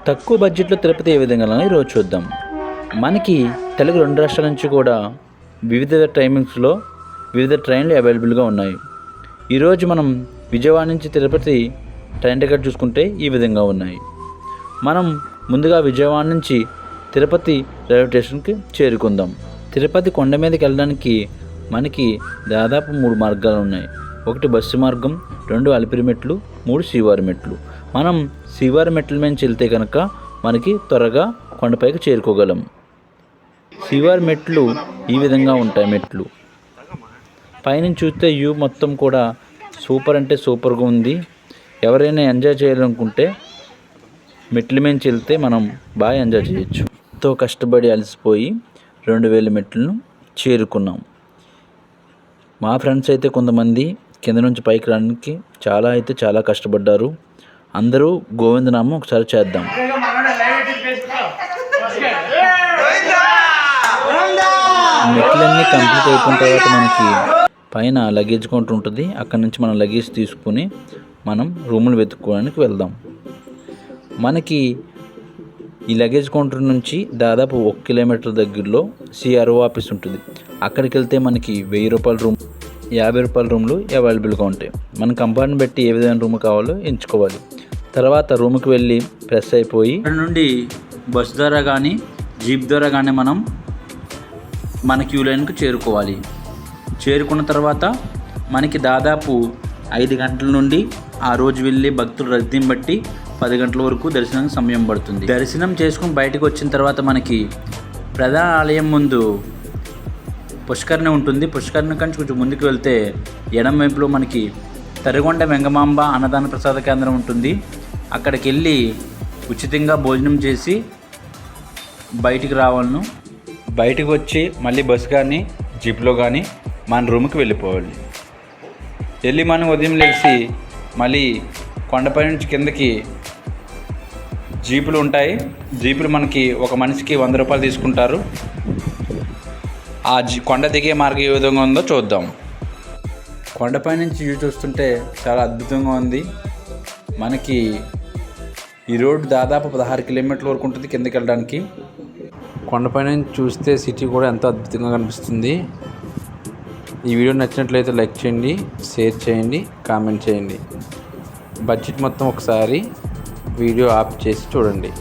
తక్కువ బడ్జెట్లో తిరుపతి ఏ విధంగా ఈరోజు చూద్దాం. మనకి తెలుగు 2 రాష్ట్రాల నుంచి కూడా వివిధ టైమింగ్స్లో వివిధ ట్రైన్లు అవైలబుల్గా ఉన్నాయి. ఈరోజు మనం విజయవాడ నుంచి తిరుపతి ట్రైన్ టికెట్ చూసుకుంటే ఈ విధంగా ఉన్నాయి. మనం ముందుగా విజయవాడ నుంచి తిరుపతి రైల్వే స్టేషన్కి చేరుకుందాం. తిరుపతి కొండ మీదకి వెళ్ళడానికి మనకి దాదాపు 3 మార్గాలు ఉన్నాయి. 1 బస్సు మార్గం, 2 అలిపిరి మెట్లు, 3 శ్రీవారి మెట్లు. మనం శ్రీవారి మెట్ల మీద వెళ్తే కనుక మనకి త్వరగా కొండపైకి చేరుకోగలం. శ్రీవారి మెట్లు ఈ విధంగా ఉంటాయి. మెట్లు పైనుంచి చూస్తే వ్యూ మొత్తం కూడా సూపర్ అంటే సూపర్గా ఉంది. ఎవరైనా ఎంజాయ్ చేయాలనుకుంటే మెట్ల మీద వెళ్తే మనం బాగా ఎంజాయ్ చేయొచ్చు. ఎంతో కష్టపడి అలసిపోయి 2000 మెట్లను చేరుకున్నాం. మా ఫ్రెండ్స్ అయితే కొంతమంది కింద నుంచి పైకి రావడానికి చాలా కష్టపడ్డారు. అందరూ గోవిందనామం ఒకసారి చేద్దాం. మెట్లన్నీ కంప్లీట్ అయిపోయిన తర్వాత మనకి పైన లగేజ్ కౌంటర్ ఉంటుంది. అక్కడ నుంచి మనం లగేజ్ తీసుకుని మనం రూములు వెతుక్కోవడానికి వెళ్దాం. మనకి ఈ లగేజ్ కౌంటర్ నుంచి దాదాపు 1 కిలోమీటర్ దగ్గరలో సిఆర్ఓ ఆఫీస్ ఉంటుంది. అక్కడికి వెళ్తే మనకి 1000 రూపాయల రూమ్, 50 రూపాయల రూమ్లు అవైలబుల్గా ఉంటాయి. మన కంపార్ట్మెంట్ బట్టి ఏ విధమైన రూమ్ కావాలో ఎంచుకోవాలి. తర్వాత రూమ్కి వెళ్ళి ఫ్రెష్ అయిపోయి అక్కడ నుండి బస్ ద్వారా కానీ జీప్ ద్వారా కానీ మనం మన క్యూ లైన్కి చేరుకోవాలి. చేరుకున్న తర్వాత మనకి దాదాపు 5 గంటల నుండి ఆ రోజు వెళ్ళి భక్తుల రద్దీని బట్టి 10 గంటల వరకు దర్శనానికి సమయం పడుతుంది. దర్శనం చేసుకుని బయటకు వచ్చిన తర్వాత మనకి ప్రధాన ఆలయం ముందు పుష్కరిణి ఉంటుంది. పుష్కరిణి కంటే కొంచెం ముందుకు వెళ్తే ఎడమ వైపులో మనకి తరిగొండ వెంగమాంబ అన్నదాన ప్రసాద కేంద్రం ఉంటుంది. అక్కడికి వెళ్ళి ఉచితంగా భోజనం చేసి బయటికి రావాలను. బయటకు వచ్చి మళ్ళీ బస్సు కానీ జీప్లో కానీ మన రూమ్కి వెళ్ళిపోవాలి. వెళ్ళి మనం ఉదయం లేచి మళ్ళీ కొండపై నుంచి కిందకి జీపులు ఉంటాయి. జీపులు మనకి ఒక మనిషికి 100 రూపాయలు తీసుకుంటారు. ఆ కొండ దిగే మార్గం ఏ విధంగా ఉందో చూద్దాం. కొండపై నుంచి వ్యూ చూస్తుంటే చాలా అద్భుతంగా ఉంది. మనకి ఈ రోడ్డు దాదాపు 16 కిలోమీటర్ల వరకు ఉంటుంది కిందకి వెళ్ళడానికి. కొండపై నుంచి చూస్తే సిటీ కూడా ఎంతో అద్భుతంగా కనిపిస్తుంది. ఈ వీడియో నచ్చినట్లయితే లైక్ చేయండి, షేర్ చేయండి, కామెంట్ చేయండి. బడ్జెట్ మొత్తం ఒకసారి వీడియో ఆఫ్ చేసి చూడండి.